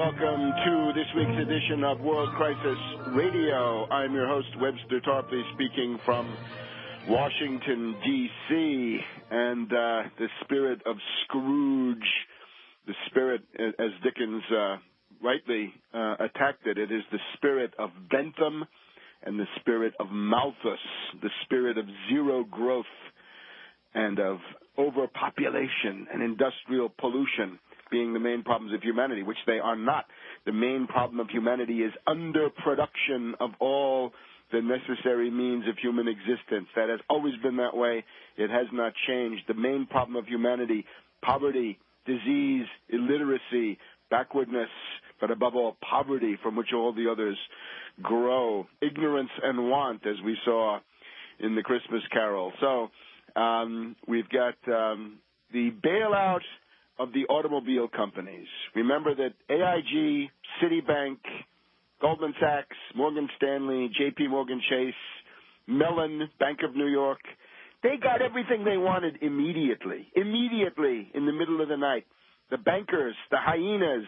welcome to this week's edition of World Crisis Radio. I'm your host, Webster Tarpley, speaking from Washington, D.C., and the spirit of Scrooge, the spirit, as Dickens rightly attacked it, it is the spirit of Bentham and the spirit of Malthus, the spirit of zero growth and of overpopulation and industrial pollution being the main problems of humanity, which they are not. The main problem of humanity is underproduction of all the necessary means of human existence. That has always been that way. It has not changed. The main problem of humanity, poverty, disease, illiteracy, backwardness, but above all, poverty from which all the others grow, ignorance and want, as we saw in the Christmas Carol. So we've got the bailout of the automobile companies. Remember that AIG, Citibank, Goldman Sachs, Morgan Stanley, J.P. Morgan Chase, Mellon, Bank of New York, they got everything they wanted immediately in the middle of the night. The bankers, the hyenas,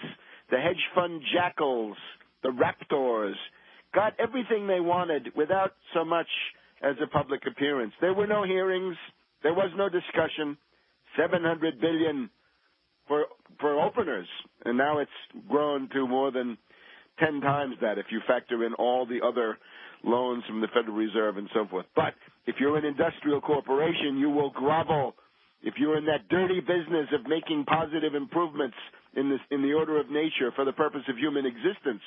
the hedge fund jackals, the raptors, got everything they wanted without so much as a public appearance. There were no hearings. There was no discussion. $700 billion for openers, and now it's grown to more than 10 times that if you factor in all the other loans from the Federal Reserve and so forth. But if you're an industrial corporation, you will grovel. If you're in that dirty business of making positive improvements in the order of nature for the purpose of human existence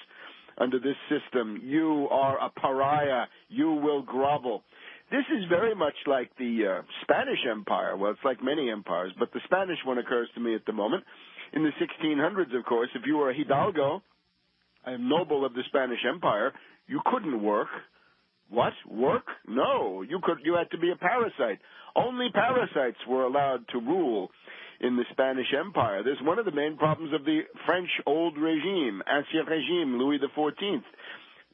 under this system, you are a pariah. You will grovel. This is very much like the Spanish Empire. Well, it's like many empires, but the Spanish one occurs to me at the moment. In the 1600s, of course, if you were a hidalgo, a noble of the Spanish Empire, you couldn't work. What? Work? No. You had to be a parasite. Only parasites were allowed to rule in the Spanish Empire. There's one of the main problems of the French old regime, Ancien Régime, Louis XIV,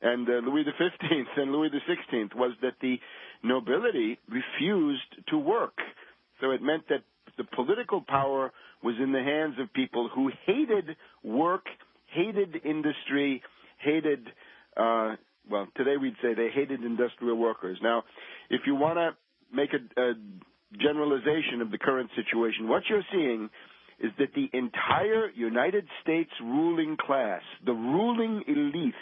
and Louis XV and Louis XVI, was that the nobility refused to work. So it meant that the political power was in the hands of people who hated work, hated industry, hated, well, today we'd say they hated industrial workers. Now, if you want to make a generalization of the current situation, what you're seeing is that the entire United States ruling class, the ruling elite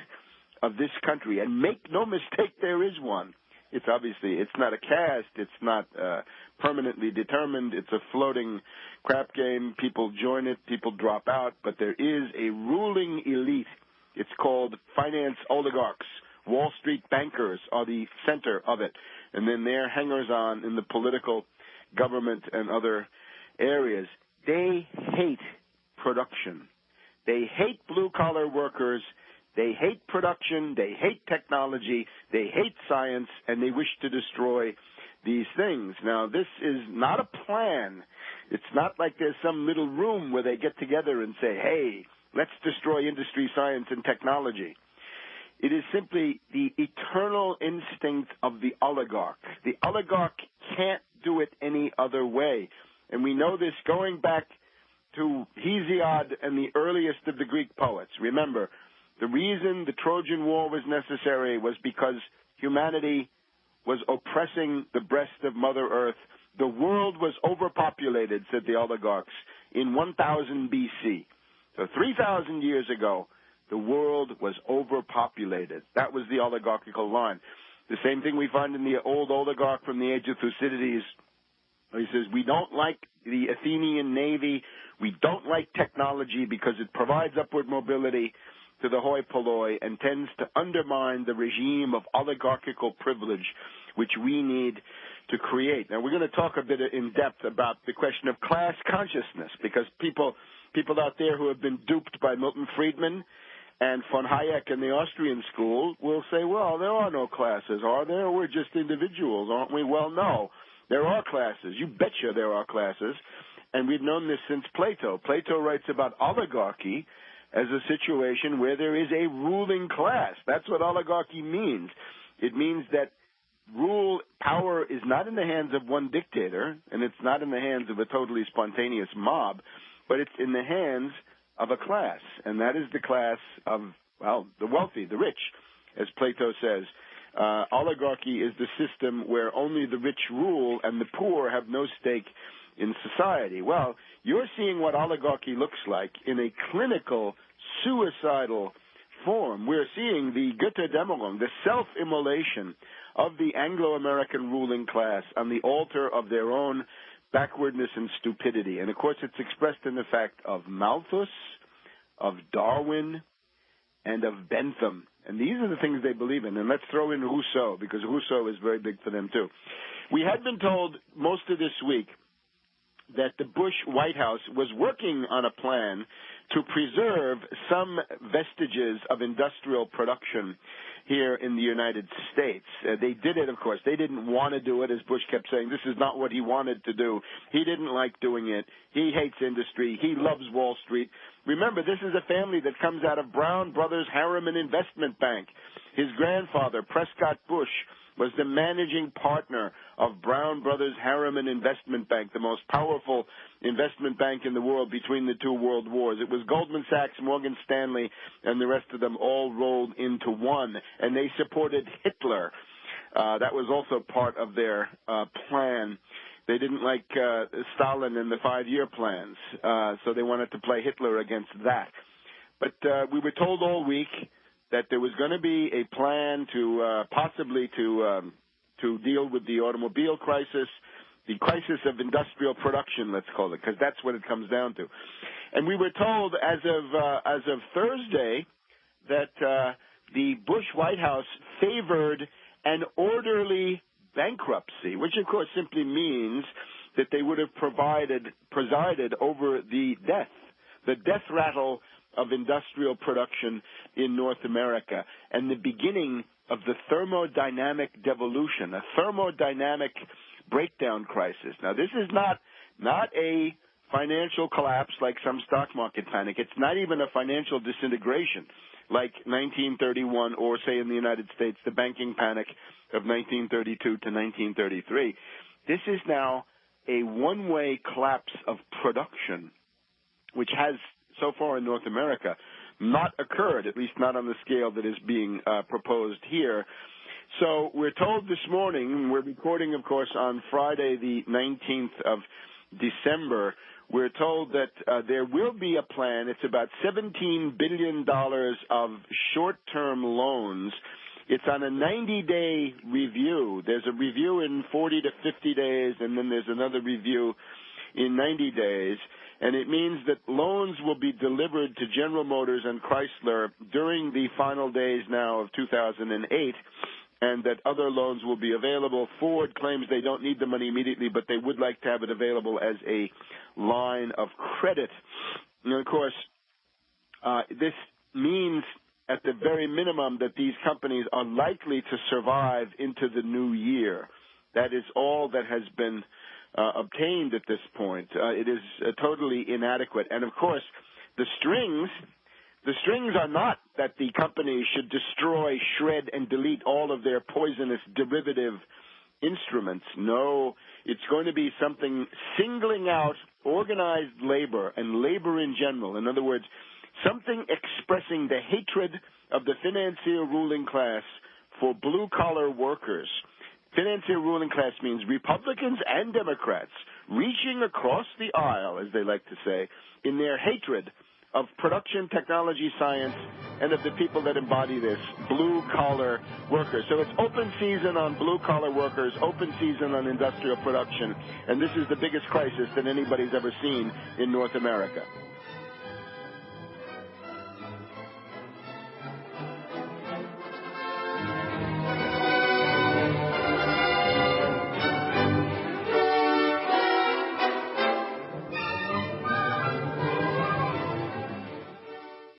of this country, and make no mistake, there is one. It's not a caste. It's not permanently determined. It's a floating crap game. People join it. People drop out. But there is a ruling elite. It's called finance oligarchs. Wall Street bankers are the center of it. And then they're hangers-on in the political, government, and other areas. They hate production. They hate blue-collar workers. They hate production, they hate technology, they hate science, and they wish to destroy these things. Now, this is not a plan. It's not like there's some little room where they get together and say, hey, let's destroy industry, science, and technology. It is simply the eternal instinct of the oligarch. The oligarch can't do it any other way. And we know this going back to Hesiod and the earliest of the Greek poets. Remember, the reason the Trojan War was necessary was because humanity was oppressing the breast of Mother Earth. The world was overpopulated, said the oligarchs, in 1000 B.C. So 3,000 years ago, the world was overpopulated. That was the oligarchical line. The same thing we find in the old oligarch from the age of Thucydides. He says, we don't like the Athenian navy. We don't like technology because it provides upward mobility to the hoi polloi and tends to undermine the regime of oligarchical privilege which we need to create. Now, we're going to talk a bit in depth about the question of class consciousness, because people out there who have been duped by Milton Friedman and von Hayek in the Austrian school will say, well, there are no classes, are there? We're just individuals, aren't we? Well, no, there are classes. You betcha there are classes, and we've known this since Plato. Plato writes about oligarchy as a situation where there is a ruling class. That's what oligarchy means. It means that power is not in the hands of one dictator, and it's not in the hands of a totally spontaneous mob, but it's in the hands of a class, and that is the class of, well, the wealthy, the rich, as Plato says. Oligarchy is the system where only the rich rule and the poor have no stake in society. Well, you're seeing what oligarchy looks like in a clinical, suicidal form. We're seeing the Götterdämmerung, the self-immolation of the Anglo-American ruling class on the altar of their own backwardness and stupidity. And, of course, it's expressed in the fact of Malthus, of Darwin, and of Bentham. And these are the things they believe in. And let's throw in Rousseau, because Rousseau is very big for them, too. We had been told most of this week that the Bush White House was working on a plan to preserve some vestiges of industrial production here in the United States. They did it, of course. They didn't want to do it, as Bush kept saying. This is not what he wanted to do. He didn't like doing it. He hates industry. He loves Wall Street. Remember, this is a family that comes out of Brown Brothers Harriman Investment Bank. His grandfather, Prescott Bush, was the managing partner of Brown Brothers Harriman Investment Bank, the most powerful investment bank in the world between the two world wars. It was Goldman Sachs, Morgan Stanley, and the rest of them all rolled into one, and they supported Hitler. That was also part of their plan. They didn't like Stalin and the 5-year plans, so they wanted to play Hitler against that. But we were told all week that there was going to be a plan to possibly to deal with the automobile crisis, the crisis of industrial production, let's call it, because that's what it comes down to. And we were told as of Thursday that the Bush White House favored an orderly bankruptcy, which of course simply means that they would have presided over the death rattle of industrial production in North America, and the beginning of the thermodynamic devolution, a thermodynamic breakdown crisis. Now, this is not a financial collapse like some stock market panic. It's not even a financial disintegration like 1931 or, say, in the United States, the banking panic of 1932 to 1933. This is now a one-way collapse of production, which has so far in North America not occurred, at least not on the scale that is being proposed here. So we're told this morning, we're recording, of course, on Friday the 19th of December, we're told that there will be a plan. It's about $17 billion of short-term loans. It's on a 90-day review. There's a review in 40 to 50 days, and then there's another review in 90 days. And it means that loans will be delivered to General Motors and Chrysler during the final days now of 2008, and that other loans will be available. Ford claims they don't need the money immediately, but they would like to have it available as a line of credit. And, of course, this means at the very minimum that these companies are likely to survive into the new year. That is all that has been obtained at this point. It is totally inadequate. And, of course, the strings are not that the companies should destroy, shred, and delete all of their poisonous derivative instruments. No, it's going to be something singling out organized labor and labor in general. In other words, something expressing the hatred of the financier ruling class for blue-collar workers. Financier ruling class means Republicans and Democrats reaching across the aisle, as they like to say, in their hatred of production, technology, science, and of the people that embody this, blue-collar workers. So it's open season on blue-collar workers, open season on industrial production, and this is the biggest crisis that anybody's ever seen in North America.